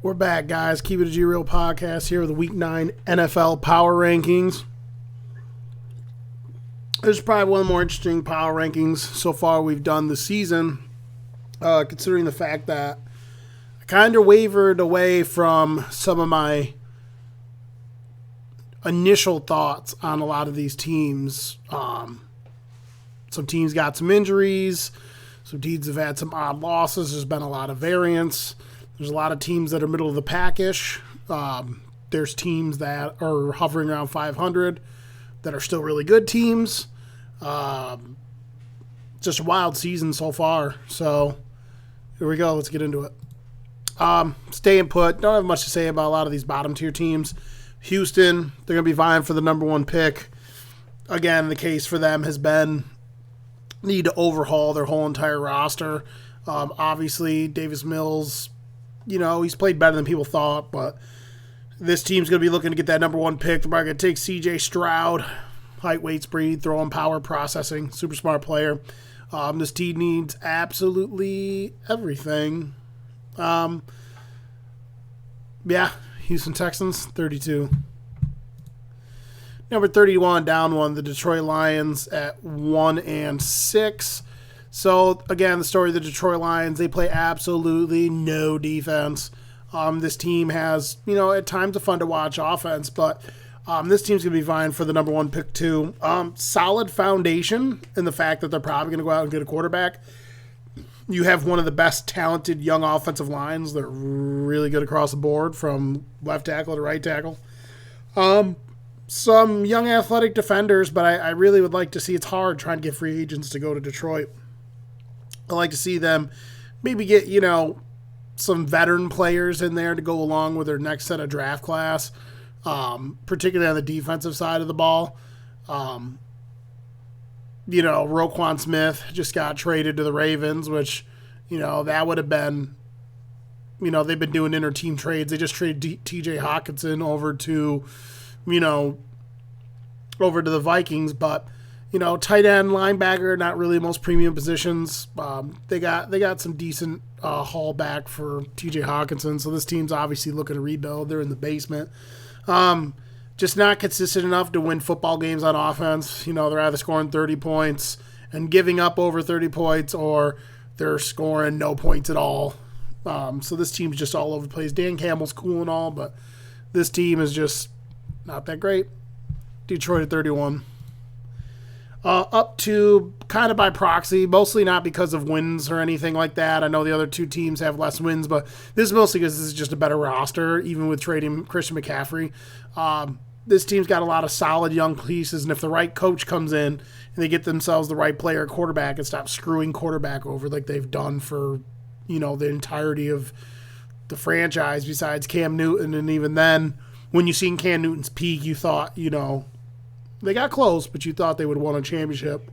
We're back, guys. Keep It a G Real podcast here with the Week 9 NFL Power Rankings. This is probably one of the more interesting power rankings so far we've done this season, considering the fact that I kind of wavered away from some of my initial thoughts on a lot of these teams. Some teams got some injuries. Some teams have had some odd losses. There's been a lot of variance. There's a lot of teams that are middle of the pack-ish. There's teams that are hovering around 500 that are still really good teams. Just a wild season so far. So here we go. Let's get into it. Staying put. Don't have much to say about a lot of these bottom-tier teams. Houston, they're going to be vying for the number one pick. Again, the case for them has been need to overhaul their whole entire roster. Obviously, Davis Mills, he's played better than people thought, but this team's going to be looking to get that number one pick. They're probably going to take C.J. Stroud, height, weight, speed, throw him, power, processing, super smart player. This team needs absolutely everything. Houston Texans, 32. Number 31, down one, the Detroit Lions at 1-6. So, again, the story of the Detroit Lions, they play absolutely no defense. This team has, at times a fun-to-watch offense, but this team's going to be vying for the number one pick, too. Solid foundation in the fact that they're probably going to go out and get a quarterback. You have one of the best talented young offensive lines. They're really good across the board from left tackle to right tackle. Some young athletic defenders, but I really would like to see, it's hard trying to get free agents to go to Detroit. I'd like to see them maybe get, some veteran players in there to go along with their next set of draft class, particularly on the defensive side of the ball. Roquan Smith just got traded to the Ravens, which, that would have been, they've been doing inter-team trades. They just traded TJ Hawkinson over to the Vikings, but, tight end, linebacker, not really most premium positions. They got some decent haul back for TJ Hawkinson, so this team's obviously looking to rebuild. They're in the basement. Just not consistent enough to win football games on offense. They're either scoring 30 points and giving up over 30 points, or they're scoring no points at all. So this team's just all over the place. Dan Campbell's cool and all, but this team is just not that great. Detroit at 31. Up to kind of by proxy, mostly not because of wins or anything like that. I know the other two teams have less wins, but this is mostly because this is just a better roster, even with trading Christian McCaffrey. This team's got a lot of solid young pieces, and if the right coach comes in and they get themselves the right player at quarterback and stop screwing quarterback over like they've done for, the entirety of the franchise besides Cam Newton, and even then, when you seen Cam Newton's peak, you thought, they got close, but you thought they would have won a championship.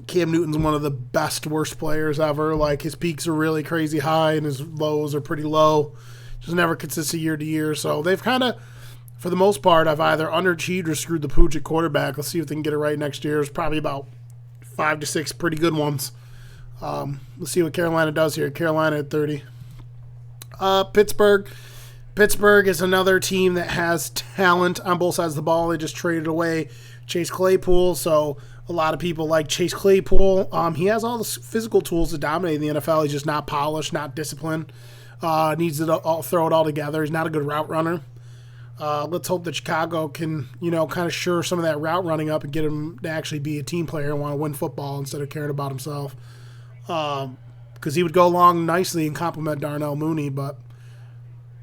Cam Newton's one of the best, worst players ever. Like, his peaks are really crazy high, and his lows are pretty low. Just never consistent year to year. So they've kind of, for the most part, I've either underachieved or screwed the pooch at quarterback. Let's see if they can get it right next year. There's probably about 5 to 6 pretty good ones. Let's see what Carolina does here. Carolina at 30. Pittsburgh. Pittsburgh is another team that has talent on both sides of the ball. They just traded away Chase Claypool, so a lot of people like Chase Claypool. He has all the physical tools to dominate in the NFL. He's just not polished, not disciplined. Needs to throw it all together. He's not a good route runner. Let's hope that Chicago can, kind of shore some of that route running up and get him to actually be a team player and want to win football instead of caring about himself. Because he would go along nicely and complement Darnell Mooney. But,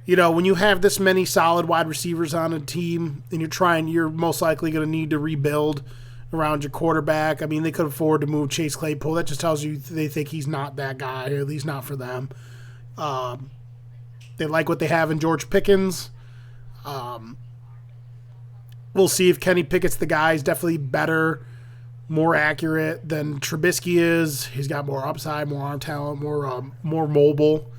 when you have this many solid wide receivers on a team and you're most likely going to need to rebuild around your quarterback. I mean, they could afford to move Chase Claypool. That just tells you they think he's not that guy, or at least not for them. They like what they have in George Pickens. We'll see if Kenny Pickett's the guy. He's definitely better, more accurate than Trubisky is. He's got more upside, more arm talent, more mobile.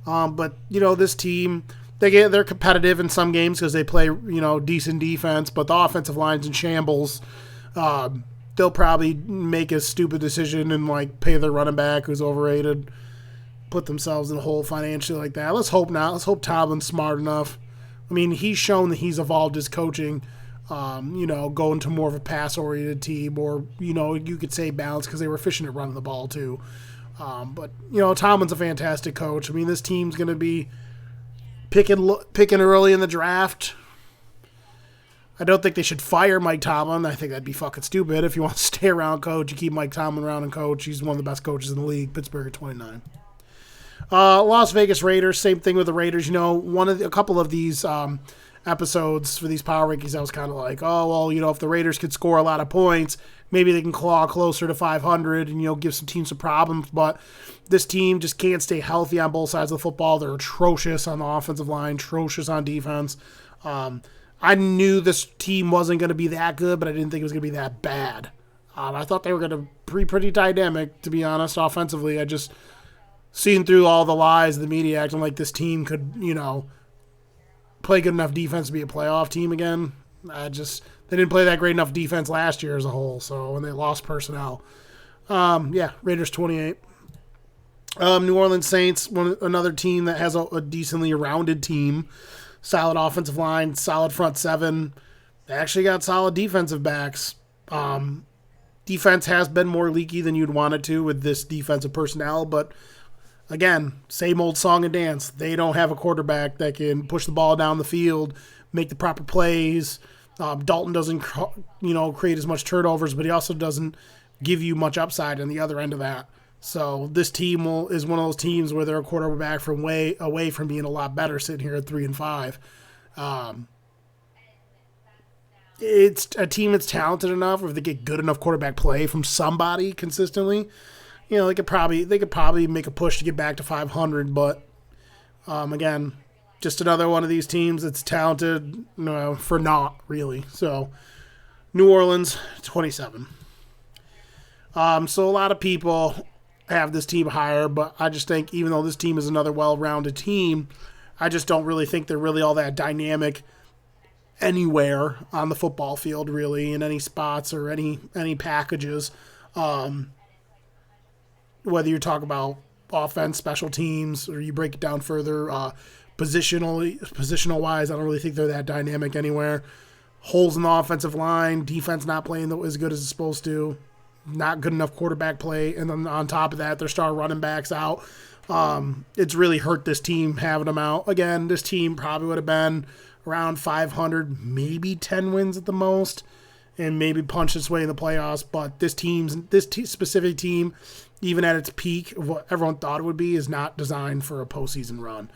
But this team, they're competitive in some games because they play decent defense. But the offensive line's in shambles. They'll probably make a stupid decision and pay their running back who's overrated. put themselves in a hole financially like that. Let's hope not. Let's hope Tomlin's smart enough. I mean, he's shown that he's evolved his coaching, going to more of a pass-oriented team, or, you could say balance, because they were efficient at running the ball too. But Tomlin's a fantastic coach. I mean, this team's going to be picking early in the draft. I don't think they should fire Mike Tomlin. I think that'd be fucking stupid. If you want to stay around, coach, you keep Mike Tomlin around and coach. He's one of the best coaches in the league. Pittsburgh at 29. Las Vegas Raiders, same thing with the Raiders. A couple of these episodes for these power rankings, I was kind of like, if the Raiders could score a lot of points, maybe they can claw closer to 500 and, give some teams some problems. But this team just can't stay healthy on both sides of the football. They're atrocious on the offensive line, atrocious on defense. I knew this team wasn't going to be that good, but I didn't think it was going to be that bad. I thought they were going to be pretty dynamic, to be honest, offensively. I just seen through all the lies of the media acting like this team could, play good enough defense to be a playoff team again. They didn't play that great enough defense last year as a whole, so when they lost personnel. Raiders 28. New Orleans Saints, another team that has a decently rounded team. Solid offensive line, solid front seven. They actually got solid defensive backs. Defense has been more leaky than you'd want it to with this defensive personnel, but again, same old song and dance. They don't have a quarterback that can push the ball down the field, make the proper plays. Dalton doesn't, create as much turnovers, but he also doesn't give you much upside on the other end of that. So this team is one of those teams where they're a quarterback from way away from being a lot better, sitting here at 3-5. It's a team that's talented enough, or if they get good enough quarterback play from somebody consistently, they could probably make a push to get back to 500. But again, just another one of these teams that's talented for naught, really. So New Orleans 27. So a lot of people have this team higher, but I just think even though this team is another well-rounded team, I just don't really think they're really all that dynamic anywhere on the football field, really, in any spots or any packages. Whether you talk about offense, special teams, or you break it down further, positional-wise, I don't really think they're that dynamic anywhere. Holes in the offensive line, defense not playing as good as it's supposed to. Not good enough quarterback play, and then on top of that, their star running backs out. It's really hurt this team having them out. Again, this team probably would have been around 500, maybe 10 wins at the most, and maybe punch its way in the playoffs. But this specific team, even at its peak of what everyone thought it would be, is not designed for a postseason run.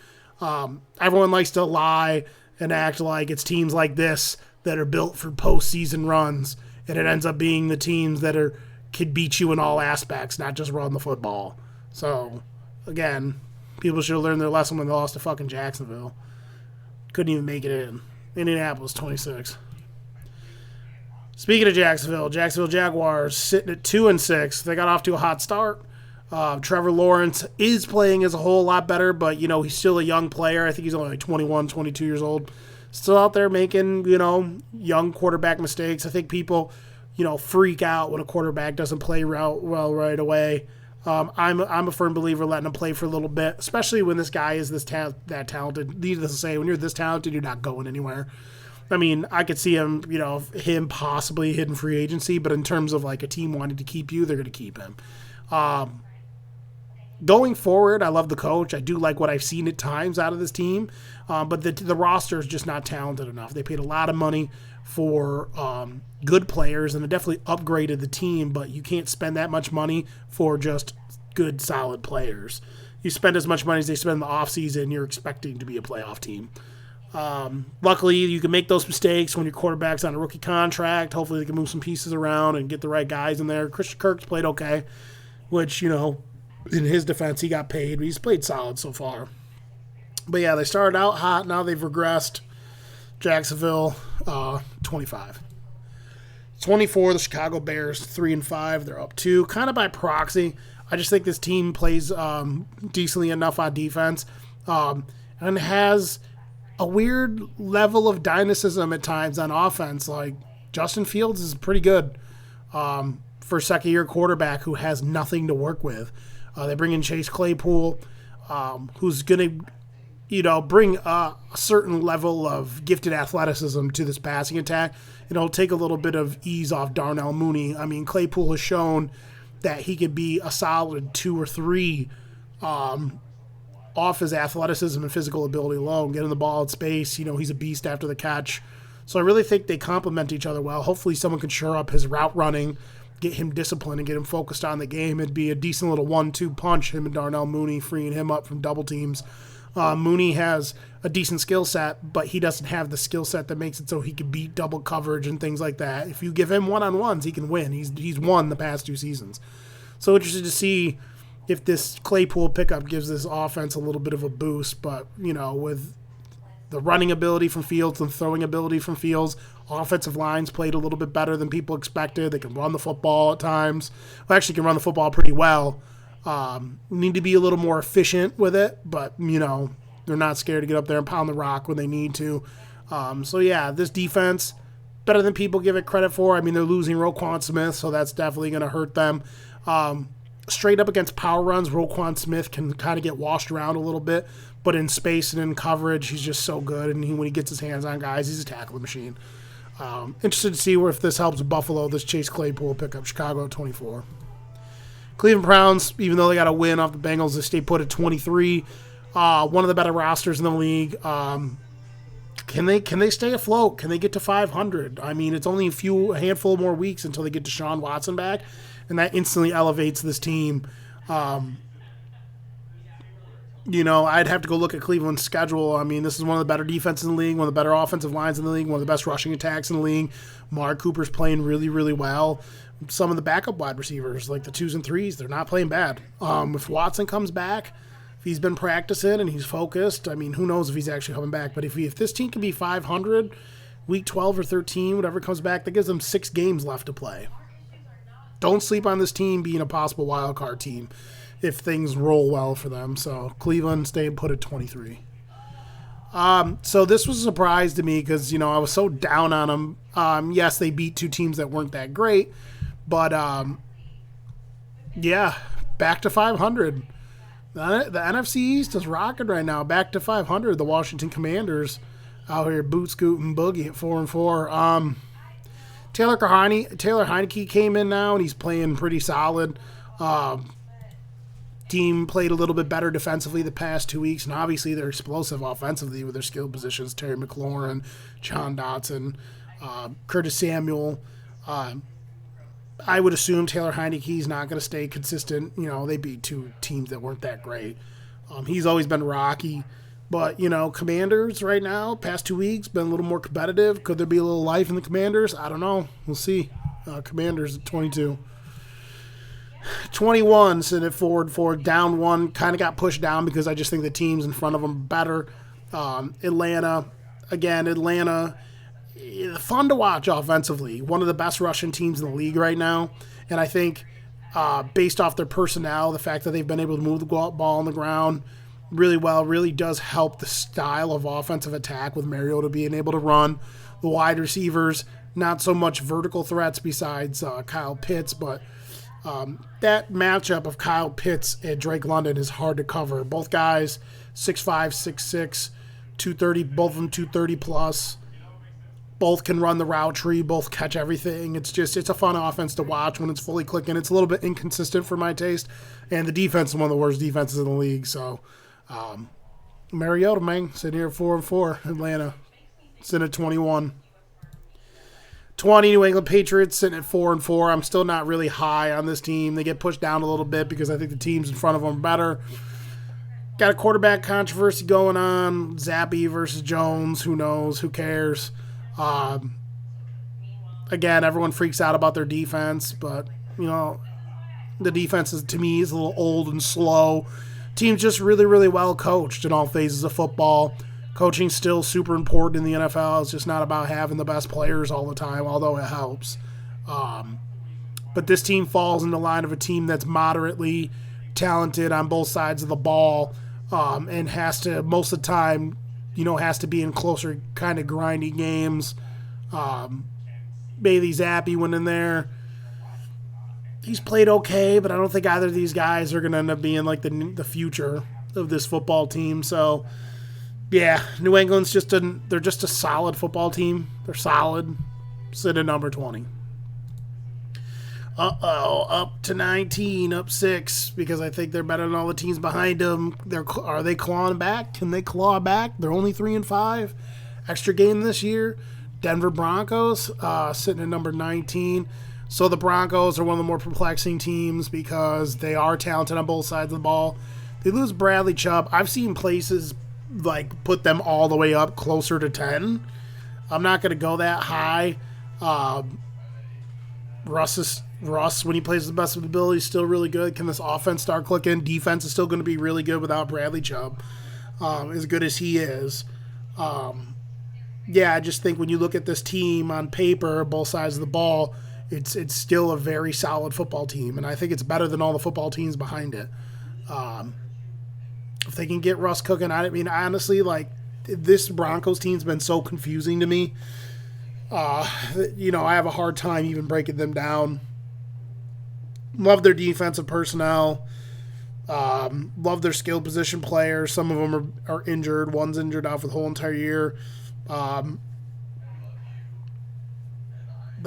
Everyone likes to lie and act like it's teams like this that are built for postseason runs, and it ends up being the teams that could beat you in all aspects, not just run the football. So, again, people should have learned their lesson when they lost to fucking Jacksonville. Couldn't even make it in. Indianapolis 26. Speaking of Jacksonville Jaguars sitting at 2-6. They got off to a hot start. Trevor Lawrence is playing as a whole lot better, but, he's still a young player. I think he's only like 21, 22 years old. Still out there making, young quarterback mistakes. I think people, freak out when a quarterback doesn't play well right away. I'm a firm believer letting him play for a little bit, especially when this guy is that talented. Needless to say, when you're this talented, you're not going anywhere. I mean, I could see him, him possibly hitting free agency, but in terms of like a team wanting to keep you, they're going to keep him. Going forward, I love the coach. I do like what I've seen at times out of this team, but the roster is just not talented enough. They paid a lot of money for good players, and it definitely upgraded the team, but you can't spend that much money for just good, solid players. You spend as much money as they spend in the offseason, you're expecting to be a playoff team. Luckily, you can make those mistakes when your quarterback's on a rookie contract. Hopefully they can move some pieces around and get the right guys in there. Christian Kirk's played okay, which, in his defense, he got paid, but he's played solid so far. But yeah, they started out hot. Now they've regressed. Jacksonville, 25. 24, the Chicago Bears, 3-5. They're up 2, kind of by proxy. I just think this team plays decently enough on defense and has a weird level of dynamism at times on offense. Like, Justin Fields is pretty good for a second-year quarterback who has nothing to work with. They bring in Chase Claypool. who's going to, bring a certain level of gifted athleticism to this passing attack. It'll take a little bit of ease off Darnell Mooney. I mean, Claypool has shown that he could be a solid 2 or 3 off his athleticism and physical ability alone, getting the ball in space. He's a beast after the catch. So I really think they complement each other well. Hopefully someone can shore up his route running, get him disciplined, and get him focused on the game. It'd be a decent little 1-2 punch, him and Darnell Mooney, freeing him up from double teams. Mooney has a decent skill set, but he doesn't have the skill set that makes it so he can beat double coverage and things like that. If you give him one-on-ones, he can win. He's won the past 2 seasons. So interested to see if this Claypool pickup gives this offense a little bit of a boost. But, with the running ability from Fields and throwing ability from Fields, offensive lines played a little bit better than people expected. They can run the football at times. Well, actually can run the football pretty well. Need to be a little more efficient with it, but, they're not scared to get up there and pound the rock when they need to. This defense, better than people give it credit for. I mean, they're losing Roquan Smith, so that's definitely going to hurt them. Straight up against power runs, Roquan Smith can kind of get washed around a little bit, but in space and in coverage, he's just so good. And when he gets his hands on guys, he's a tackling machine. Interested to see if this helps Buffalo, this Chase Claypool pickup, Chicago 24. Cleveland Browns, even though they got a win off the Bengals, they stay put at 23. One of the better rosters in the league. Can they stay afloat? Can they get to 500? I mean, it's only a handful more weeks until they get Deshaun Watson back, and that instantly elevates this team. I'd have to go look at Cleveland's schedule. I mean, this is one of the better defenses in the league, one of the better offensive lines in the league, one of the best rushing attacks in the league. Mark Cooper's playing really, really well. Some of the backup wide receivers, like the 2s and 3s, they're not playing bad. If Watson comes back, if he's been practicing and he's focused, I mean, who knows if he's actually coming back. But if this team can be 500, week 12 or 13, whatever comes back, that gives them 6 games left to play. Don't sleep on this team being a possible wild card team if things roll well for them. So Cleveland staying put at 23. So this was a surprise to me because, I was so down on them. Yes, they beat 2 teams that weren't that great. But, back to 500. The NFC East is rocking right now. Back to 500. The Washington Commanders out here boot scooting boogie at 4-4. Taylor Heineke came in now, and he's playing pretty solid. Team played a little bit better defensively the past 2 weeks, and obviously they're explosive offensively with their skill positions. Terry McLaurin, John Dotson, Curtis Samuel. I would assume Taylor Heineke's not going to stay consistent. They beat 2 teams that weren't that great. He's always been rocky. But, Commanders right now, past 2 weeks, been a little more competitive. Could there be a little life in the Commanders? I don't know. We'll see. Commanders at 22. 21, sitting at 4-4, down 1. Kind of got pushed down because I just think the teams in front of them are better. Atlanta, fun to watch offensively. One of the best rushing teams in the league right now. And I think based off their personnel, the fact that they've been able to move the ball on the ground really well really does help the style of offensive attack with Mariota being able to run. The wide receivers, not so much vertical threats besides Kyle Pitts, but that matchup of Kyle Pitts and Drake London is hard to cover. Both guys, 6'5", 6'6", 230, both of them 230 plus. Both can run the route tree, both catch everything. It's a fun offense to watch when it's fully clicking. It's a little bit inconsistent for my taste, and the defense is one of the worst defenses in the league. So, Mariota, man, sitting here at 4-4, Atlanta, sitting at 21. 20, New England Patriots, sitting at 4-4. I'm still not really high on this team. They get pushed down a little bit because I think the teams in front of them are better. Got a quarterback controversy going on. Zappy versus Jones. Who knows? Who cares? Again, everyone freaks out about their defense, but, the defense to me is a little old and slow. Team's just really, really well coached in all phases of football. Coaching's still super important in the NFL. It's just not about having the best players all the time, although it helps. But this team falls in the line of a team that's moderately talented on both sides of the ball, and has to, most of the time, has to be in closer kind of grindy games. Bailey Zappi went in there. He's played okay, but I don't think either of these guys are going to end up being like the future. of this football team. So, yeah, New England's they're just a solid football team. They're solid. Sit at number 20. Up to 19, up 6, because I think they're better than all the teams behind them. Are they clawing back? Can they claw back? They're only 3-5. Extra game this year. Denver Broncos sitting at number 19. So the Broncos are one of the more perplexing teams because they are talented on both sides of the ball. They lose Bradley Chubb. I've seen places like put them all the way up closer to 10. I'm not going to go that high. Russ, when he plays the best of his ability, is still really good. Can this offense start clicking? Defense is still going to be really good without Bradley Chubb, as good as he is. I just think when you look at this team on paper, both sides of the ball, it's still a very solid football team, and I think it's better than all the football teams behind it. If they can get Russ cooking, I mean, honestly, like, this Broncos team's been so confusing to me. I have a hard time even breaking them down. Love their defensive personnel. Love their skill position players. Some of them are injured. One's injured out for the whole entire year. They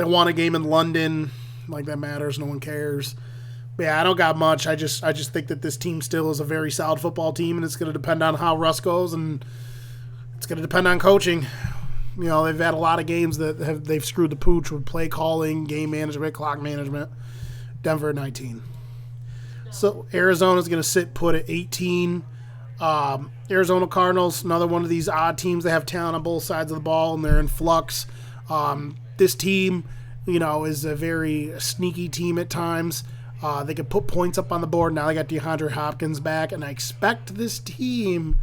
won a game in London. Like, that matters. No one cares. But yeah, I don't got much. I just think that this team still is a very solid football team, and it's going to depend on how Russ goes, and it's going to depend on coaching. You know, they've had a lot of games that they've screwed the pooch with play calling, game management, clock management. Denver at 19. So Arizona's going to sit put at 18. Arizona Cardinals, another one of these odd teams that have talent on both sides of the ball, and they're in flux. This team, is a very sneaky team at times. They can put points up on the board. Now they got DeAndre Hopkins back, and I expect this team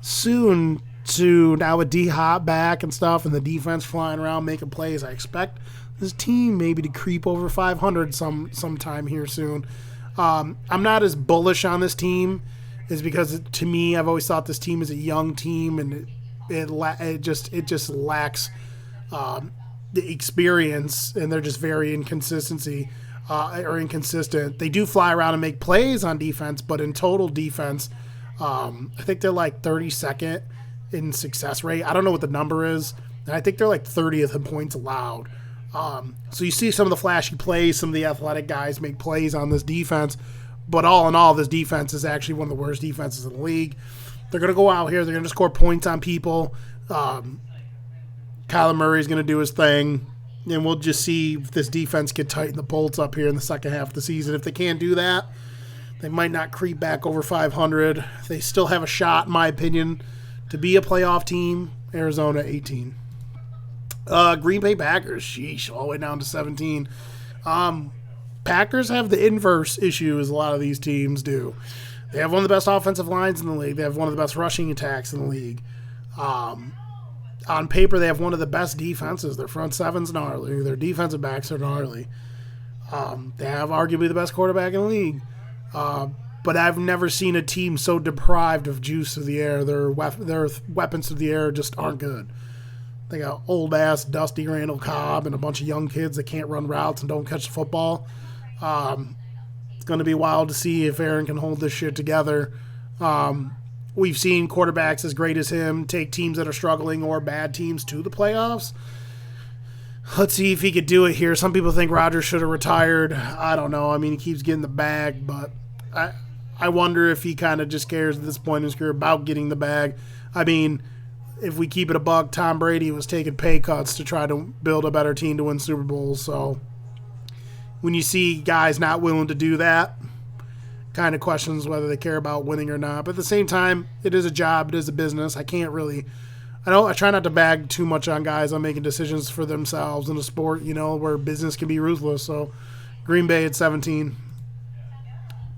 soon to, now with D-Hop back and stuff and the defense flying around making plays, I expect this team maybe to creep over 500 sometime here soon. I'm not as bullish on this team is because, to me, I've always thought this team is a young team, and it just lacks the experience, and they're just very inconsistent. They do fly around and make plays on defense, but in total defense, I think they're like 32nd in success rate. I don't know what the number is, and I think they're like 30th in points allowed. So you see some of the flashy plays, some of the athletic guys make plays on this defense, but all in all, this defense is actually one of the worst defenses in the league. They're going to go out here. They're going to score points on people. Kyler Murray's going to do his thing, and we'll just see if this defense can tighten the bolts up here in the second half of the season. If they can't do that, they might not creep back over 500. They still have a shot, in my opinion, to be a playoff team. Arizona 18. Green Bay Packers, sheesh, all the way down to 17. Packers have the inverse issue as a lot of these teams do. They have one of the best offensive lines in the league. They have one of the best rushing attacks in the league. On paper, they have one of the best defenses. Their front seven's gnarly. Their defensive backs are gnarly. They have arguably the best quarterback in the league. But I've never seen a team so deprived of juice through the air. Their weapons through the air just aren't good. They got old-ass Dusty Randall Cobb and a bunch of young kids that can't run routes and don't catch the football. It's going to be wild to see if Aaron can hold this shit together. We've seen quarterbacks as great as him take teams that are struggling or bad teams to the playoffs. Let's see if he could do it here. Some people think Rodgers should have retired. I don't know. I mean, he keeps getting the bag, but I wonder if he kind of just cares at this point in his career about getting the bag. I mean, if we keep it a buck, Tom Brady was taking pay cuts to try to build a better team to win Super Bowls. So when you see guys not willing to do that, kind of questions whether they care about winning or not. But at the same time, it is a job. It is a business. I try not to bag too much on guys on making decisions for themselves in a sport, where business can be ruthless. So Green Bay at 17.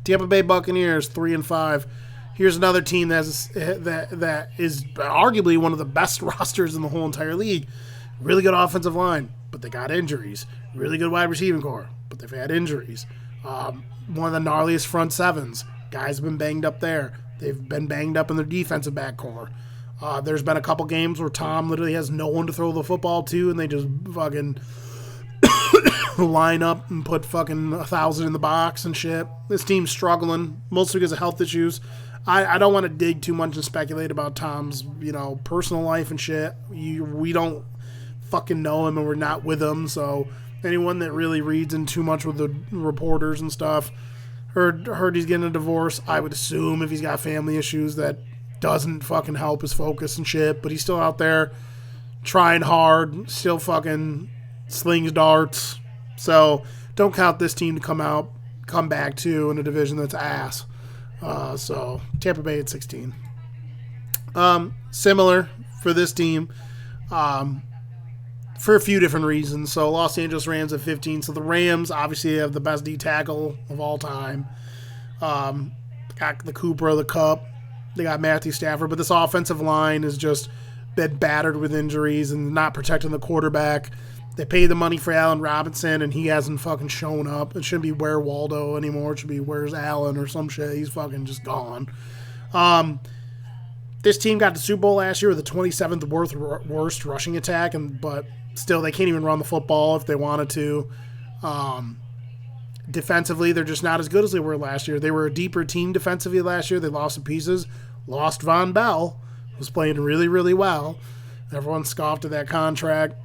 Tampa Bay Buccaneers 3-5. Here's another team that is arguably one of the best rosters in the whole entire league. Really good offensive line, but they got injuries. Really good wide receiving core, but they've had injuries. One of the gnarliest front sevens. Guys have been banged up there. They've been banged up in their defensive back core. There's been a couple games where Tom literally has no one to throw the football to, and they just fucking line up and put fucking 1,000 in the box and shit. This team's struggling, mostly because of health issues. I don't want to dig too much and speculate about Tom's, personal life and shit. We don't fucking know him and we're not with him, so anyone that really reads in too much with the reporters and stuff heard he's getting a divorce. I would assume if he's got family issues that doesn't fucking help his focus and shit, but he's still out there trying hard, still fucking slings darts. So don't count this team to come back to in a division that's ass. So Tampa Bay at 16. Similar for this team, for a few different reasons. So Los Angeles Rams at 15. So the Rams obviously have the best D tackle of all time. Got the Cooper of the Cup. They got Matthew Stafford, but this offensive line has just been battered with injuries and not protecting the quarterback. They paid the money for Allen Robinson, and he hasn't fucking shown up. It shouldn't be Where Waldo anymore. It should be Where's Allen or some shit. He's fucking just gone. This team got the Super Bowl last year with the 27th worst rushing attack, but still they can't even run the football if they wanted to. Defensively, they're just not as good as they were last year. They were a deeper team defensively last year. They lost some pieces. Lost Von Bell, who was playing really, really well. Everyone scoffed at that contract.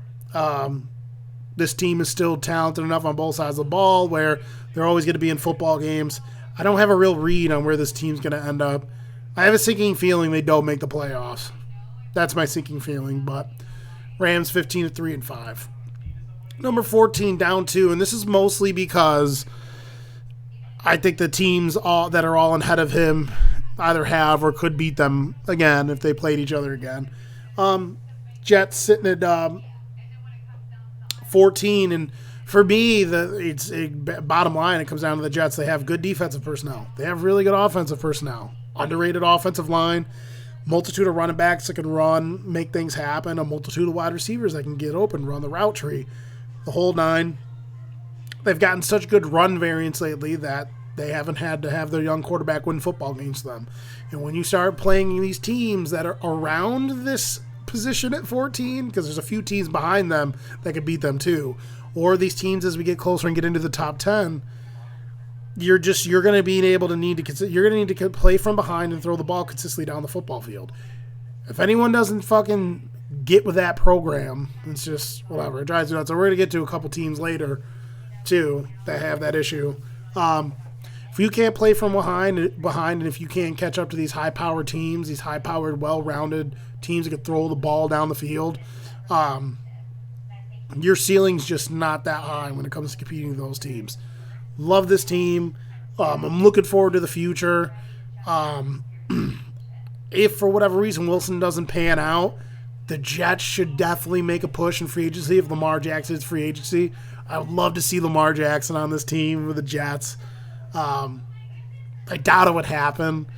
This team is still talented enough on both sides of the ball where they're always going to be in football games. I don't have a real read on where this team's going to end up. I have a sinking feeling they don't make the playoffs. That's my sinking feeling, but Rams 15-3-5. Number 14 down 2, and this is mostly because I think the teams that are all ahead of him either have or could beat them again if they played each other again. Jets sitting at 14, and for me, bottom line, it comes down to the Jets. They have good defensive personnel. They have really good offensive personnel. Underrated offensive line, multitude of running backs that can run, make things happen, a multitude of wide receivers that can get open, run the route tree, the whole nine. They've gotten such good run variance lately that they haven't had to have their young quarterback win football games to them. And when you start playing these teams that are around this position at 14, because there's a few teams behind them that could beat them too, or these teams as we get closer and get into the top 10, you're going to be able to need to play from behind and throw the ball consistently down the football field. If anyone doesn't fucking get with that program, it's just whatever. It drives you nuts. So we're going to get to a couple teams later too that have that issue. If you can't play from behind, and if you can't catch up to these high-powered teams, these high-powered, well-rounded teams that can throw the ball down the field, your ceiling's just not that high when it comes to competing with those teams. Love this team. I'm looking forward to the future. If for whatever reason Wilson doesn't pan out, the Jets should definitely make a push in free agency if Lamar Jackson is free agency. I would love to see Lamar Jackson on this team with the Jets. I doubt it would happen,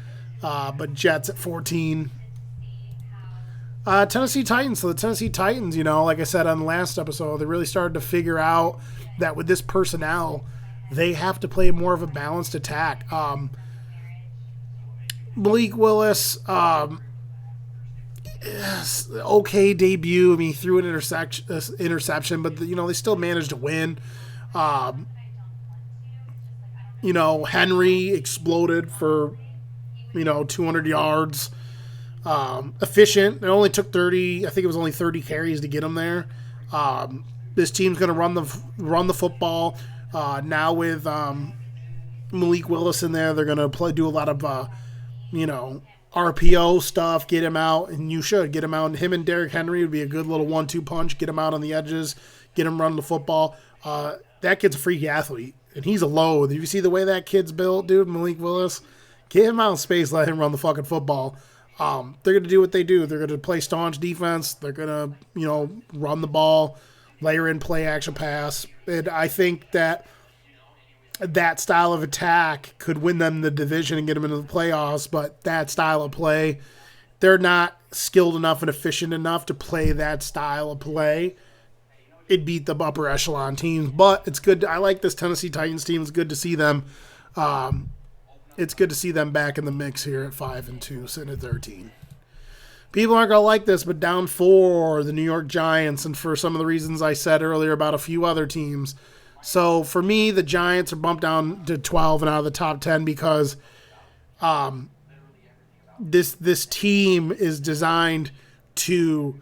but Jets at 14. Tennessee Titans. So the Tennessee Titans, like I said on the last episode, they really started to figure out that with this personnel, they have to play more of a balanced attack. Malik Willis, okay debut. I mean, he threw an interception, but they still managed to win. Henry exploded for 200 yards. Efficient. It only took 30. I think it was only 30 carries to get him there. This team's going to run the football. Now with Malik Willis in there, they're going to do a lot of RPO stuff, get him out, and you should get him out. And him and Derrick Henry would be a good little 1-2 punch. Get him out on the edges, get him running the football. That kid's a freak athlete, and he's a load. If you see the way that kid's built, dude, Malik Willis, get him out in space, let him run the fucking football. They're going to do what they do. They're going to play staunch defense. They're going to, run the ball, layer in play action pass. And I think that style of attack could win them the division and get them into the playoffs, but that style of play, they're not skilled enough and efficient enough to play that style of play. It beat the upper echelon teams, but it's good. I like this Tennessee Titans team. It's good to see them. It's good to see them back in the mix here at 5-2, sitting at 13. People aren't going to like this, but down 4, the New York Giants, and for some of the reasons I said earlier about a few other teams. So for me, the Giants are bumped down to 12 and out of the top 10 because this team is designed to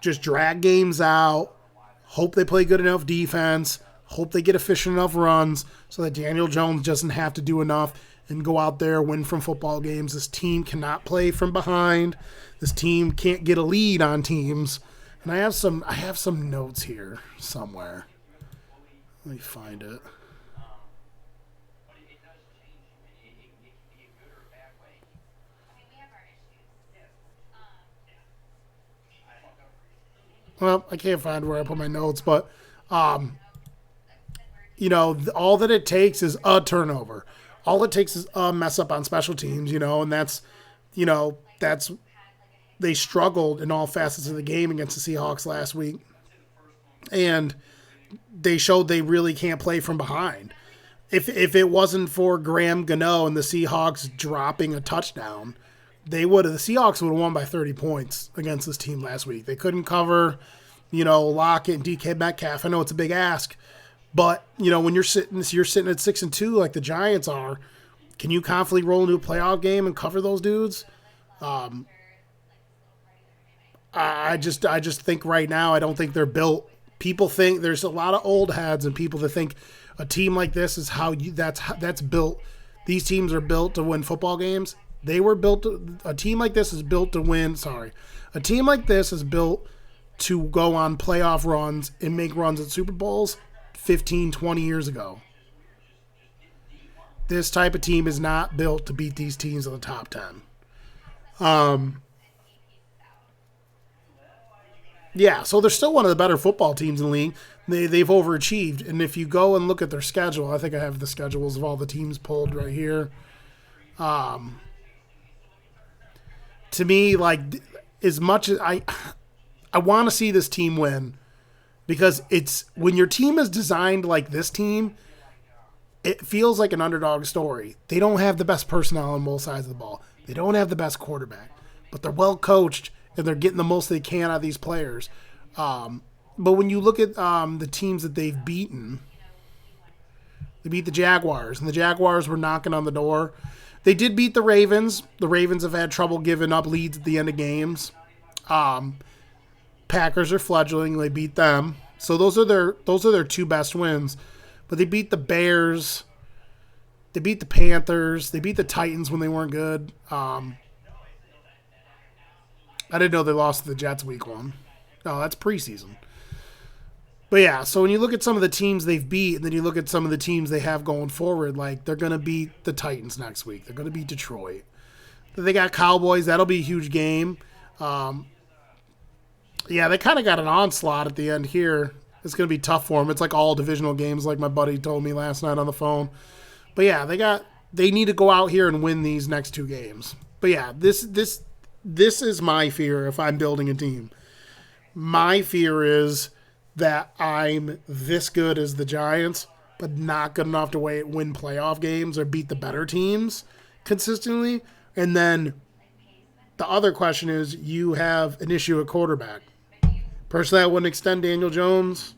just drag games out, hope they play good enough defense, hope they get efficient enough runs so that Daniel Jones doesn't have to do enough and go out there, win from football games. This team cannot play from behind. This team can't get a lead on teams. And I have some notes here somewhere. Let me find it. Well, I can't find where I put my notes, but all that it takes is a turnover. All it takes is a mess up on special teams, and that's they struggled in all facets of the game against the Seahawks last week. And they showed they really can't play from behind. If it wasn't for Graham Gano and the Seahawks dropping a touchdown, the Seahawks would have won by 30 points against this team last week. They couldn't cover, Lockett and DK Metcalf. I know it's a big ask, but when you're sitting at 6-2 like the Giants are, can you confidently roll into a playoff game and cover those dudes? I just think right now I don't think they're built. People think there's a lot of old heads and people that think a team like this is that's built. These teams are built to win football games. A team like this is built to win. A team like this is built to go on playoff runs and make runs at Super Bowls 15, 20 years ago. This type of team is not built to beat these teams in the top 10. Yeah, so they're still one of the better football teams in the league. They've overachieved. And if you go and look at their schedule, I think I have the schedules of all the teams pulled right here. To me, as much as I want to see this team win, because it's when your team is designed like this team, it feels like an underdog story. They don't have the best personnel on both sides of the ball. They don't have the best quarterback, but they're well coached and they're getting the most they can out of these players. But when you look at the teams that they've beaten, they beat the Jaguars, and the Jaguars were knocking on the door. They did beat the Ravens. The Ravens have had trouble giving up leads at the end of games. Packers are fledgling. They beat them. So those are their two best wins. But they beat the Bears. They beat the Panthers. They beat the Titans when they weren't good. I didn't know they lost to the Jets week 1. No, that's preseason. But yeah, so when you look at some of the teams they've beat, and then you look at some of the teams they have going forward, they're going to beat the Titans next week. They're going to beat Detroit. They got Cowboys. That'll be a huge game. Yeah, they kind of got an onslaught at the end here. It's going to be tough for them. It's like all divisional games, like my buddy told me last night on the phone. But yeah, they need to go out here and win these next 2 games. But yeah, this is my fear if I'm building a team. My fear is that I'm this good as the Giants, but not good enough to win playoff games or beat the better teams consistently. And then the other question is, you have an issue at quarterback. Personally, I wouldn't extend Daniel Jones,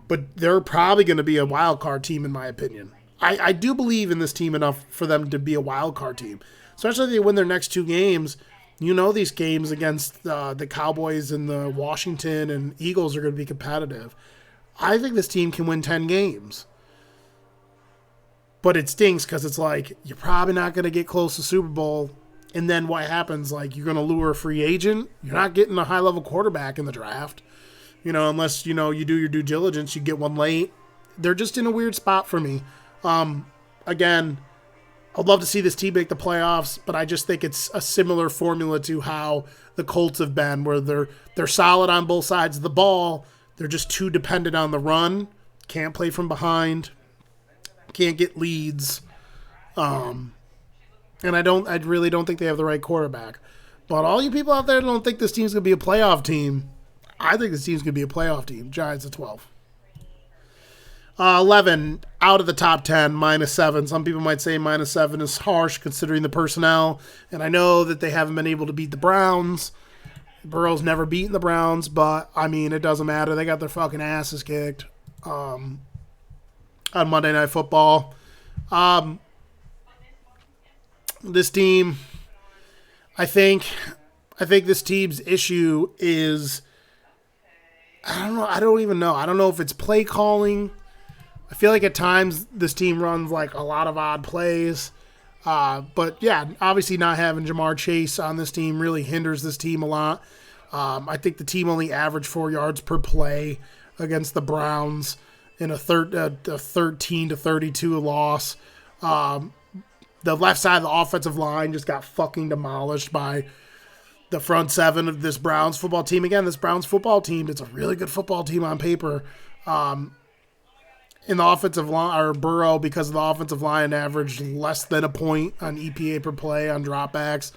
but they're probably going to be a wild card team in my opinion. I do believe in this team enough for them to be a wild card team, especially if they win their next 2 games. These games against the Cowboys and the Washington and Eagles are going to be competitive. I think this team can win 10 games. But it stinks because it's you're probably not going to get close to Super Bowl. And then what happens? You're going to lure a free agent. You're not getting a high-level quarterback in the draft. Unless, you do your due diligence, you get one late. They're just in a weird spot for me. Again, I'd love to see this team make the playoffs, but I just think it's a similar formula to how the Colts have been, where they're solid on both sides of the ball. They're just too dependent on the run. Can't play from behind. Can't get leads. And I really don't think they have the right quarterback. But all you people out there that don't think this team's going to be a playoff team, I think this team's going to be a playoff team. Giants at 12. 11 out of the top 10, -7. Some people might say -7 is harsh considering the personnel. And I know that they haven't been able to beat the Browns. Burrow's never beaten the Browns, but, it doesn't matter. They got their fucking asses kicked on Monday Night Football. This team, I think this team's issue is, I don't know. I don't even know. I don't know if it's play calling. I feel like at times this team runs like a lot of odd plays. But yeah, obviously not having Jamar Chase on this team really hinders this team a lot. I think the team only averaged 4 yards per play against the Browns in a 13-32 loss. The left side of the offensive line just got fucking demolished by the front seven of this Browns football team. Again, this Browns football team, it's a really good football team on paper. In the offensive line, or Burrow, because of the offensive line, averaged less than a point on EPA per play on dropbacks.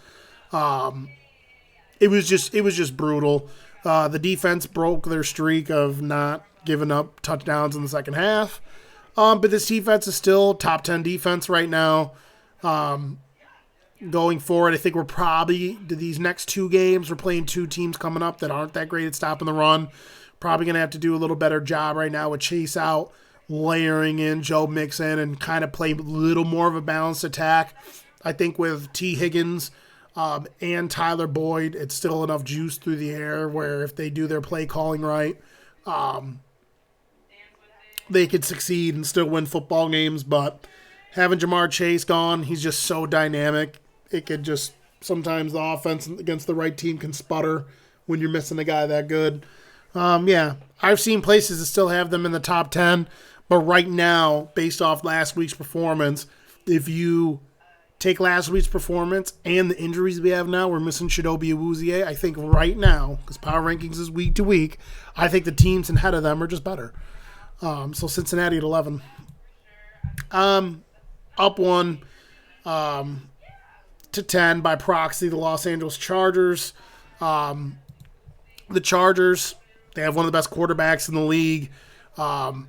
It was just brutal. The defense broke their streak of not giving up touchdowns in the second half. But this defense is still top 10 defense right now. Going forward, I think we're probably, to these next 2 games, we're playing 2 teams coming up that aren't that great at stopping the run. Probably going to have to do a little better job right now with Chase out, layering in Joe Mixon, and kind of play a little more of a balanced attack. I think with T. Higgins and Tyler Boyd, it's still enough juice through the air where if they do their play calling right, they could succeed and still win football games. But having Jamar Chase gone, he's just so dynamic. It could just, sometimes the offense against the right team can sputter when you're missing a guy that good. Yeah, I've seen places that still have them in the top 10, but right now, based off last week's performance, if you take last week's performance and the injuries we have now, we're missing Chidobe Awuzie. I think right now, because power rankings is week to week, I think the teams ahead of them are just better. So Cincinnati at 11. Up 1 to 10 by proxy, the Los Angeles Chargers. The Chargers, they have one of the best quarterbacks in the league. I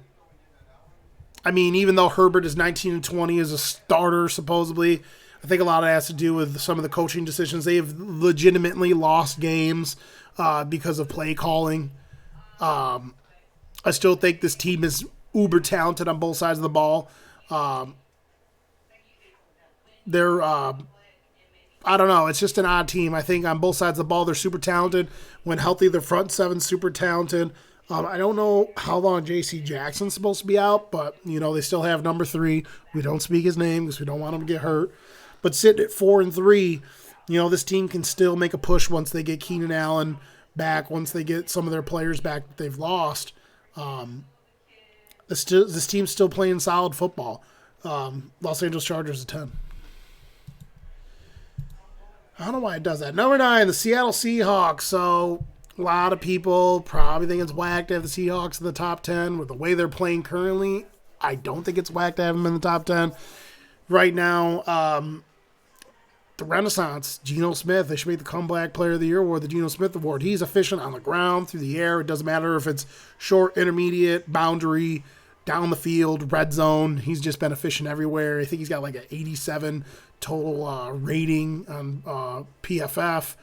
mean, even though Herbert is 19-20 as a starter, supposedly, I think a lot of it has to do with some of the coaching decisions. They have legitimately lost games because of play calling. I still think this team is uber talented on both sides of the ball. They're, I don't know, it's just an odd team. I think on both sides of the ball, they're super talented. When healthy, the front seven's super talented. I don't know how long J.C. Jackson's supposed to be out, but, they still have number 3. We don't speak his name because we don't want him to get hurt. But sitting at 4-3, this team can still make a push once they get Keenan Allen back, once they get some of their players back that they've lost. This team's still playing solid football. Los Angeles Chargers at 10. I don't know why it does that. Number 9, the Seattle Seahawks. So a lot of people probably think it's whack to have the Seahawks in the top 10. With the way they're playing currently, I don't think it's whack to have them in the top 10. Right now, the Renaissance, Geno Smith, they should make the Comeback Player of the Year award, the Geno Smith Award. He's efficient on the ground, through the air. It doesn't matter if it's short, intermediate, boundary, down the field, red zone. He's just been efficient everywhere. I think he's got like an 87 total rating on PFF.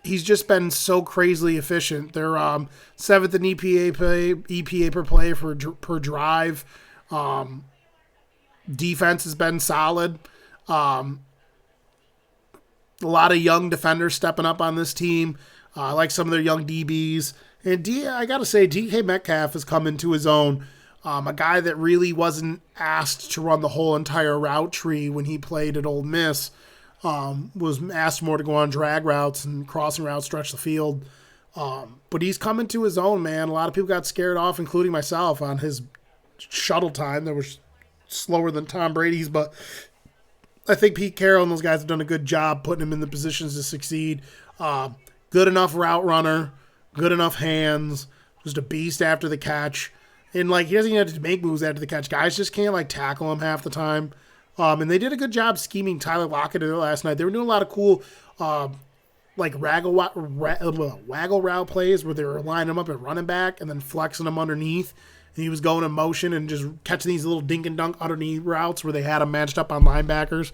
He's just been so crazily efficient. They're 7th in EPA per play per drive. Defense has been solid. A lot of young defenders stepping up on this team. I like some of their young DBs. And I got to say, DK Metcalf has come into his own. A guy that really wasn't asked to run the whole entire route tree when he played at Ole Miss. Was asked more to go on drag routes and crossing routes, stretch the field. But he's coming to his own, man. A lot of people got scared off, including myself, on his shuttle time that was slower than Tom Brady's. But I think Pete Carroll and those guys have done a good job putting him in the positions to succeed. Good enough route runner, good enough hands, just a beast after the catch. And, he doesn't even have to make moves after the catch. Guys just can't, tackle him half the time. And they did a good job scheming Tyler Lockett last night. They were doing a lot of cool, waggle route plays where they were lining him up at running back and then flexing him underneath. And he was going in motion and just catching these little dink and dunk underneath routes where they had him matched up on linebackers.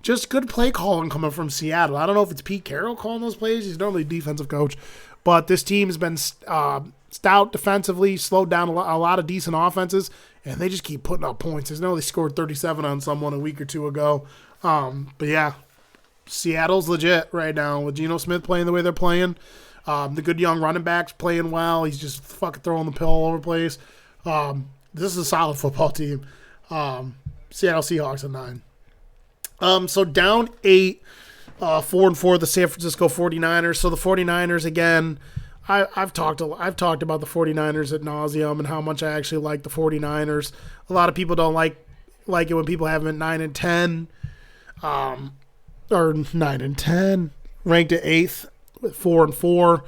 Just good play calling coming from Seattle. I don't know if it's Pete Carroll calling those plays. He's normally a defensive coach. But this team has been stout defensively, slowed down a lot of decent offenses, and they just keep putting up points. They scored 37 on someone a week or two ago. But yeah, Seattle's legit right now with Geno Smith playing the way they're playing. The good young running back's playing well. He's just fucking throwing the pill all over the place. This is a solid football team. Seattle Seahawks at 9. So down 8, 4-4, the San Francisco 49ers. So the 49ers, again, I've talked about the 49ers ad nauseum and how much I actually like the 49ers. A lot of people don't like it when people have them at 9-10. Or 9-10, ranked at 8th with 4-4.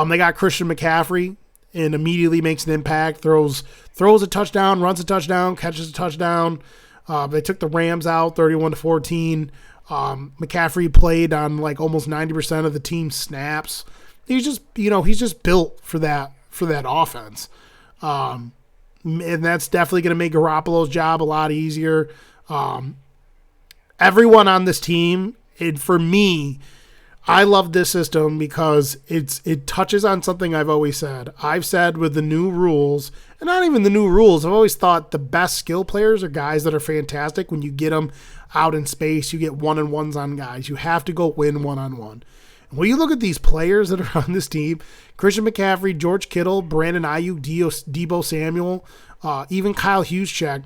They got Christian McCaffrey and immediately makes an impact. Throws a touchdown, runs a touchdown, catches a touchdown. They took the Rams out 31-14. McCaffrey played on like almost 90% of the team's snaps. He's just built for that offense. And that's definitely going to make Garoppolo's job a lot easier. Everyone on this team, for me, I love this system because it touches on something I've always said. I've said with the new rules, and not even the new rules, I've always thought the best skill players are guys that are fantastic. When you get them out in space, you get one-on-ones on guys. You have to go win one-on-one. When you look at these players that are on this team, Christian McCaffrey, George Kittle, Brandon Ayuk, Deebo Samuel, even Kyle Juszczyk,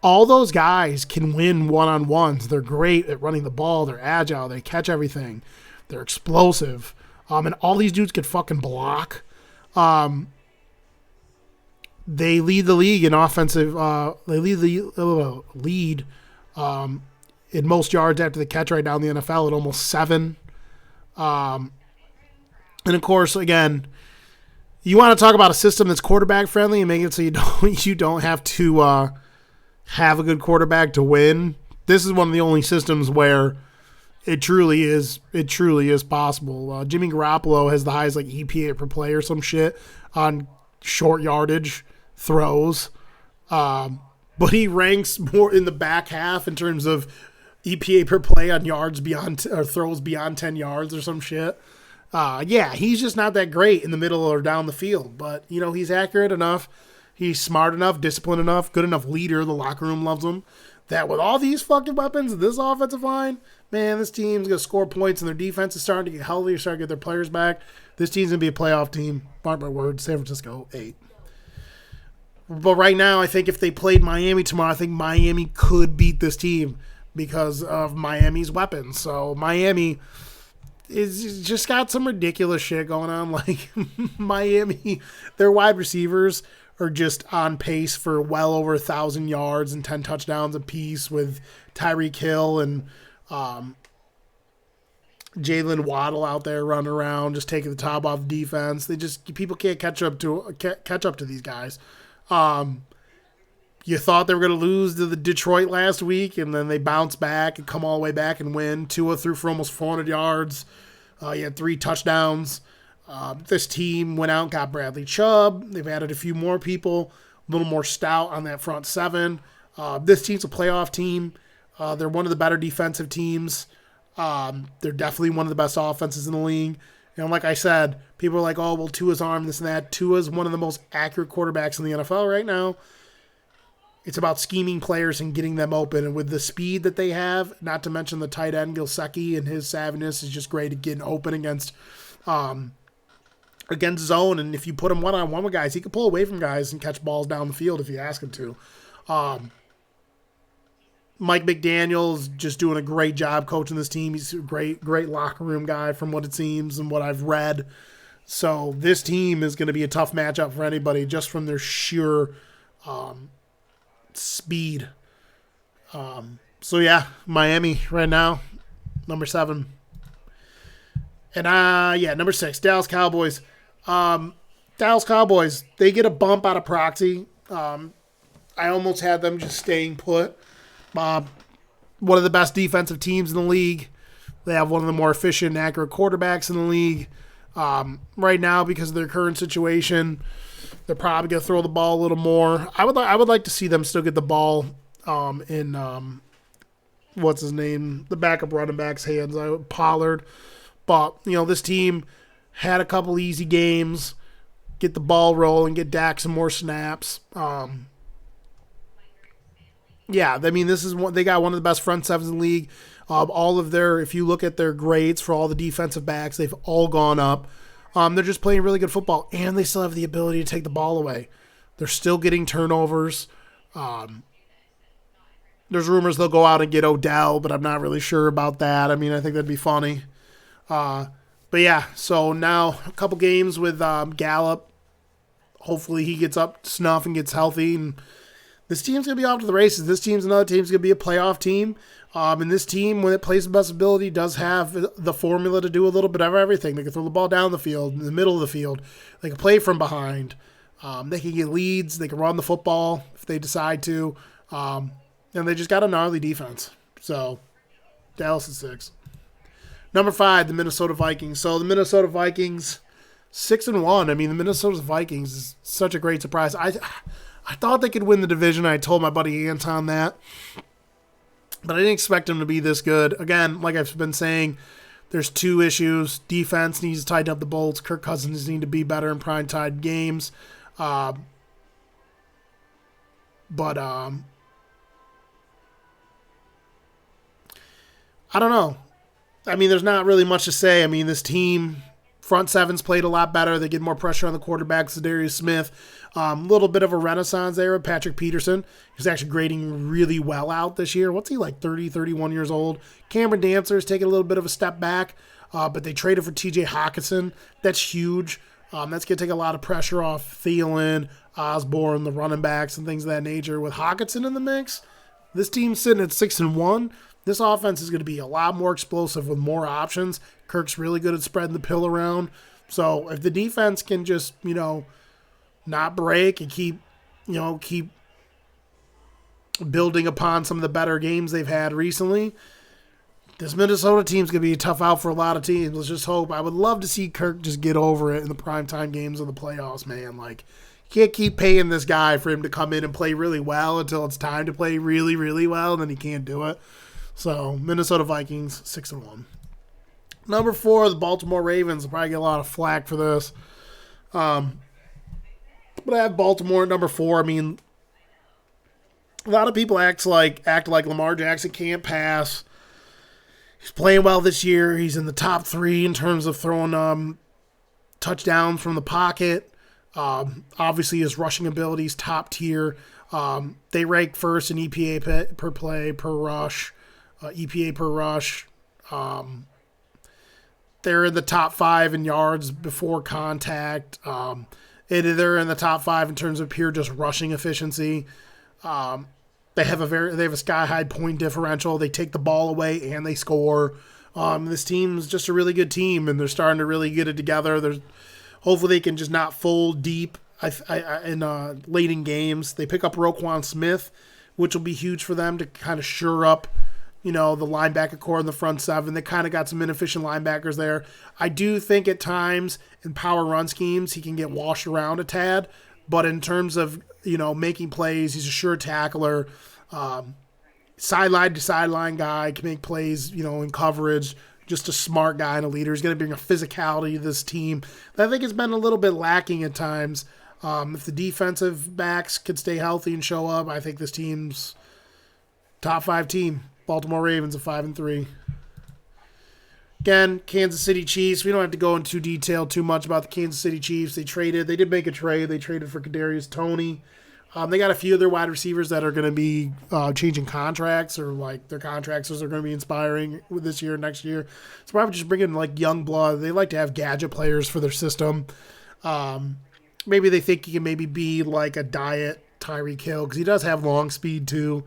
all those guys can win one-on-ones. They're great at running the ball. They're agile. They catch everything. They're explosive. And all these dudes can fucking block. They lead the league in offensive. They lead the lead in most yards after the catch right now in the NFL at almost 7. And of course, again, you want to talk about a system that's quarterback friendly and make it so you don't have to have a good quarterback to win. This is one of the only systems where it truly is possible. Jimmy Garoppolo has the highest like EPA per play or some shit on short yardage throws, but he ranks more in the back half in terms of EPA per play on yards beyond or throws beyond 10 yards or some shit. He's just not that great in the middle or down the field, but he's accurate enough. He's smart enough, disciplined enough, good enough leader. The locker room loves him. That with all these fucking weapons, this offensive line, man, this team's going to score points and their defense is starting to get healthy, starting to get their players back. This team's going to be a playoff team. Mark my words, San Francisco, 8. But right now, I think if they played Miami tomorrow, I think Miami could beat this team because of Miami's weapons. So Miami is just got some ridiculous shit going on. Like Miami, their wide receivers are just on pace for well over 1,000 yards and 10 touchdowns apiece with Tyreek Hill and Jalen Waddle out there running around, just taking the top off the defense. People can't catch up to these guys. You thought they were going to lose to the Detroit last week, and then they bounce back and come all the way back and win. Tua threw for almost 400 yards. He had 3 touchdowns. This team went out and got Bradley Chubb. They've added a few more people, a little more stout on that front 7. This team's a playoff team. They're one of the better defensive teams. They're definitely one of the best offenses in the league. Like I said, people are like, oh, well, Tua's arm, this and that. Tua's one of the most accurate quarterbacks in the NFL right now. It's about scheming players and getting them open. And with the speed that they have, not to mention the tight end, Gesicki, and his savviness is just great at getting open against zone. And if you put him one-on-one with guys, he can pull away from guys and catch balls down the field if you ask him to. Mike McDaniel's just doing a great job coaching this team. He's a great locker room guy from what it seems and what I've read. So this team is going to be a tough matchup for anybody just from their sheer speed. Miami right now, number 7. And number 6, Dallas Cowboys. Dallas Cowboys, they get a bump out of proxy. I almost had them just staying put. One of the best defensive teams in the league. They have one of the more efficient and accurate quarterbacks in the league. Right now, because of their current situation, they're probably going to throw the ball a little more. I would like to see them still get the ball in what's his name, the backup running back's hands, Pollard. But this team had a couple easy games, get the ball rolling, get Dak some more snaps. Yeah, I mean, this is one. They got one of the best front sevens in the league. All of their, if you look at their grades for all the defensive backs, they've all gone up. They're just playing really good football, and they still have the ability to take the ball away. They're still getting turnovers. There's rumors they'll go out and get Odell, but I'm not really sure about that. I mean, I think that'd be funny. But yeah, so now a couple games with Gallup. Hopefully he gets up to snuff and gets healthy. And this team's going to be off to the races. This team's another team's going to be a playoff team. And this team, when it plays the best ability, does have the formula to do a little bit of everything. They can throw the ball down the field, in the middle of the field. They can play from behind. They can get leads. They can run the football if they decide to. And they just got a gnarly defense. So, Dallas is 6. Number 5, the Minnesota Vikings. So, the Minnesota Vikings, 6-1. I mean, the Minnesota Vikings is such a great surprise. I thought they could win the division. I told my buddy Anton that. But I didn't expect them to be this good. Again, like I've been saying, there's 2 issues. Defense needs to tighten up the bolts. Kirk Cousins needs to be better in prime-time games. I don't know. I mean, there's not really much to say. I mean, this team, front sevens played a lot better. They get more pressure on the quarterbacks, Darius Smith. A little bit of a renaissance there with Patrick Peterson. He's actually grading really well out this year. What's he, like 30, 31 years old? Cameron Dantzler's taking a little bit of a step back, but they traded for TJ Hawkinson. That's huge. That's going to take a lot of pressure off Thielen, Osborne, the running backs, and things of that nature. With Hawkinson in the mix, this team's sitting at 6-1. This offense is going to be a lot more explosive with more options. Kirk's really good at spreading the pill around. So if the defense can just, not break and keep building upon some of the better games they've had recently, this Minnesota team's going to be a tough out for a lot of teams. Let's just hope. I would love to see Kirk just get over it in the primetime games of the playoffs, man. Like, you can't keep paying this guy for him to come in and play really well until it's time to play really, really well, and then he can't do it. So, Minnesota Vikings, 6-1. Number 4, the Baltimore Ravens. Will probably get a lot of flack for this. But I have Baltimore at number 4. I mean, a lot of people act like Lamar Jackson can't pass. He's playing well this year. He's in the top 3 in terms of throwing touchdowns from the pocket. Obviously, his rushing ability is top tier. They rank first in EPA per play, per rush. EPA per rush. They're in the top 5 in yards before contact. They're in the top 5 in terms of pure just rushing efficiency. They have a sky high point differential. They take the ball away and they score. This team's just a really good team, and they're starting to really get it together. Hopefully they can just not fold deep in late in games. They pick up Roquan Smith, which will be huge for them to kind of shore up the linebacker core in the front 7. They kind of got some inefficient linebackers there. I do think at times in power run schemes he can get washed around a tad, but in terms of, making plays, he's a sure tackler. Sideline to sideline guy, can make plays, in coverage. Just a smart guy and a leader. He's going to bring a physicality to this team that I think has been a little bit lacking at times. If the defensive backs could stay healthy and show up, I think this team's top 5 team. Baltimore Ravens at 5-3. Again, Kansas City Chiefs. We don't have to go into detail too much about the Kansas City Chiefs. They did make a trade. They traded for Kadarius Toney. They got a few of their wide receivers that are going to be changing contracts, or like their contracts are going to be inspiring this year, next year. So probably just bringing like young blood. They like to have gadget players for their system. Maybe they think he can maybe be like a diet Tyreek Hill, because he does have long speed too.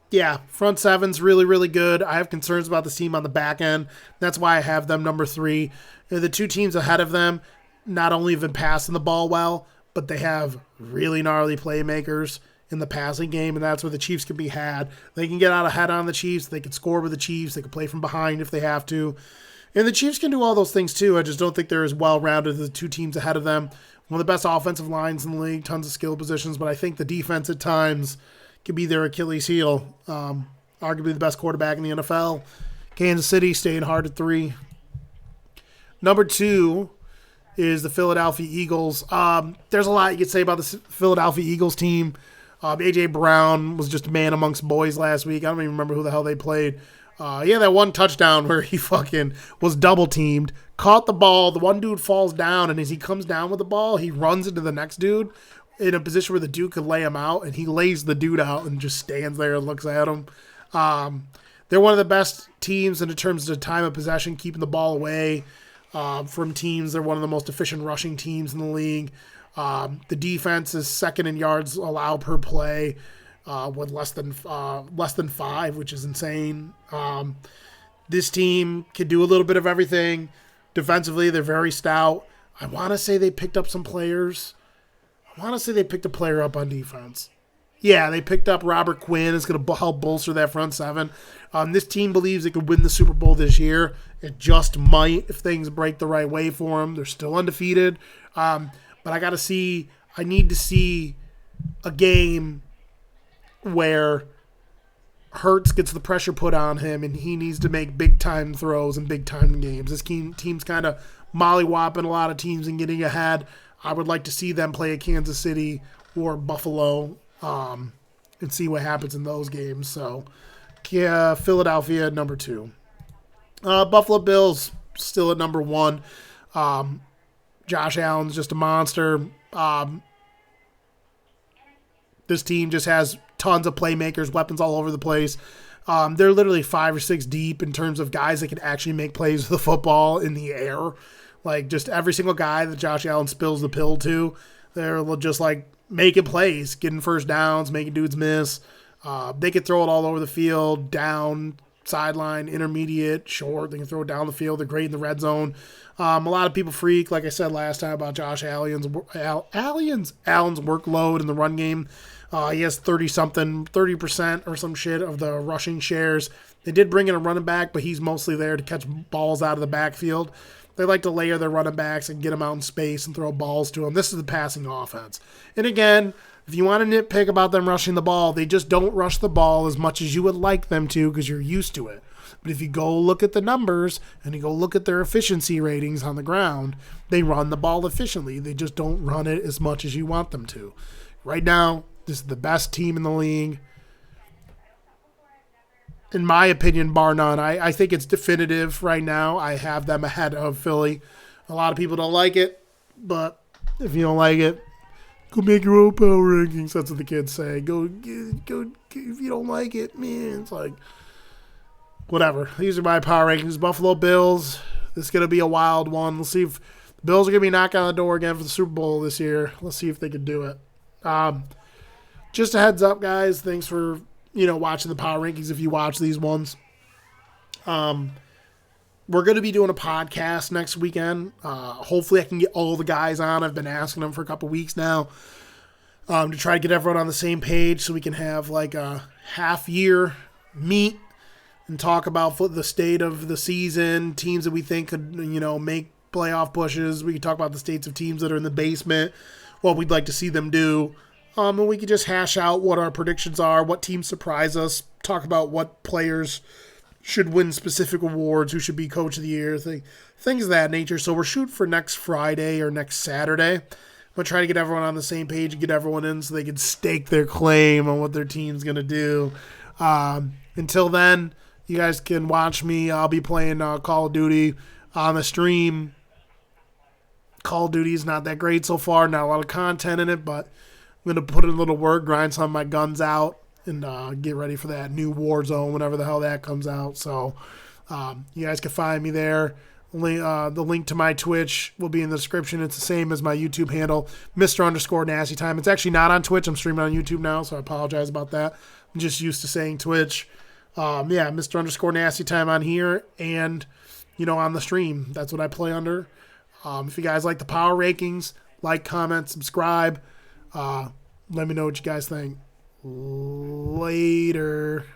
Yeah, front 7's really, really good. I have concerns about this team on the back end. That's why I have them number 3. The 2 teams ahead of them not only have been passing the ball well, but they have really gnarly playmakers in the passing game, and that's where the Chiefs can be had. They can get out ahead on the Chiefs. They can score with the Chiefs. They can play from behind if they have to. And the Chiefs can do all those things too. I just don't think they're as well-rounded as the 2 teams ahead of them. One of the best offensive lines in the league, tons of skill positions, but I think the defense at times could be their Achilles heel. Arguably the best quarterback in the NFL. Kansas City staying hard at 3. Number 2 is the Philadelphia Eagles. There's a lot you could say about the Philadelphia Eagles team. A.J. Brown was just a man amongst boys last week. I don't even remember who the hell they played. That one touchdown where he fucking was double teamed, caught the ball. The one dude falls down, and as he comes down with the ball, he runs into the next dude in a position where the dude could lay him out, and he lays the dude out and just stands there and looks at him. They're one of the best teams in terms of time of possession, keeping the ball away from teams. They're one of the most efficient rushing teams in the league. The defense is second in yards allowed per play with less than 5, which is insane. This team can do a little bit of everything. Defensively, they're very stout. I want to say they picked up some players. I want to say they picked a player up on defense. Yeah, they picked up Robert Quinn. It's going to help bolster that front seven. This team believes they could win the Super Bowl this year. It just might if things break the right way for them. They're still undefeated. But I need to see a game where Hurts gets the pressure put on him and he needs to make big-time throws in big-time games. This team's kind of mollywopping a lot of teams and getting ahead. I would like to see them play at Kansas City or Buffalo and see what happens in those games. So, yeah, Philadelphia, number 2. Buffalo Bills still at number 1. Josh Allen's just a monster. This team just has tons of playmakers, weapons all over the place. They're literally 5 or 6 deep in terms of guys that can actually make plays with the football in the air. Like, just every single guy that Josh Allen spills the pill to, they're just, like, making plays, getting first downs, making dudes miss. They can throw it all over the field, down, sideline, intermediate, short. They can throw it down the field. They're great in the red zone. A lot of people freak, like I said last time, about Josh Allen's workload in the run game. He has 30% or some shit of the rushing shares. They did bring in a running back, but he's mostly there to catch balls out of the backfield. They like to layer their running backs and get them out in space and throw balls to them. This is the passing offense. And again, if you want to nitpick about them rushing the ball, they just don't rush the ball as much as you would like them to because you're used to it. But if you go look at the numbers and you go look at their efficiency ratings on the ground, they run the ball efficiently. They just don't run it as much as you want them to. Right now, this is the best team in the league. In my opinion, bar none. I think it's definitive right now. I have them ahead of Philly. A lot of people don't like it, but if you don't like it, go make your own power rankings. That's what the kids say. Go. If you don't like it, man, it's like, whatever. These are my power rankings. Buffalo Bills. This is going to be a wild one. Let's see if the Bills are going to be knocking on the door again for the Super Bowl this year. Let's see if they can do it. Just a heads up, guys. Thanks for watching the power rankings if you watch these ones. We're going to be doing a podcast next weekend. Hopefully I can get all the guys on. I've been asking them for a couple weeks now to try to get everyone on the same page so we can have like a half-year meet and talk about the state of the season, teams that we think could, make playoff pushes. We can talk about the states of teams that are in the basement, what we'd like to see them do. And we could just hash out what our predictions are, what teams surprise us, talk about what players should win specific awards, who should be coach of the year, things of that nature. So we're shooting for next Friday or next Saturday. I'm going to try to get everyone on the same page and get everyone in so they can stake their claim on what their team's going to do. Until then, you guys can watch me. I'll be playing Call of Duty on the stream. Call of Duty is not that great so far. Not a lot of content in it, but I'm going to put in a little work, grind some of my guns out, and get ready for that new Warzone, whenever the hell that comes out. So you guys can find me there. The link to my Twitch will be in the description. It's the same as my YouTube handle, Mr_Nasty Time. It's actually not on Twitch. I'm streaming on YouTube now, so I apologize about that. I'm just used to saying Twitch. Mr_Nasty Time on here and, on the stream. That's what I play under. If you guys like the power rankings, like, comment, subscribe. Let me know what you guys think. Later.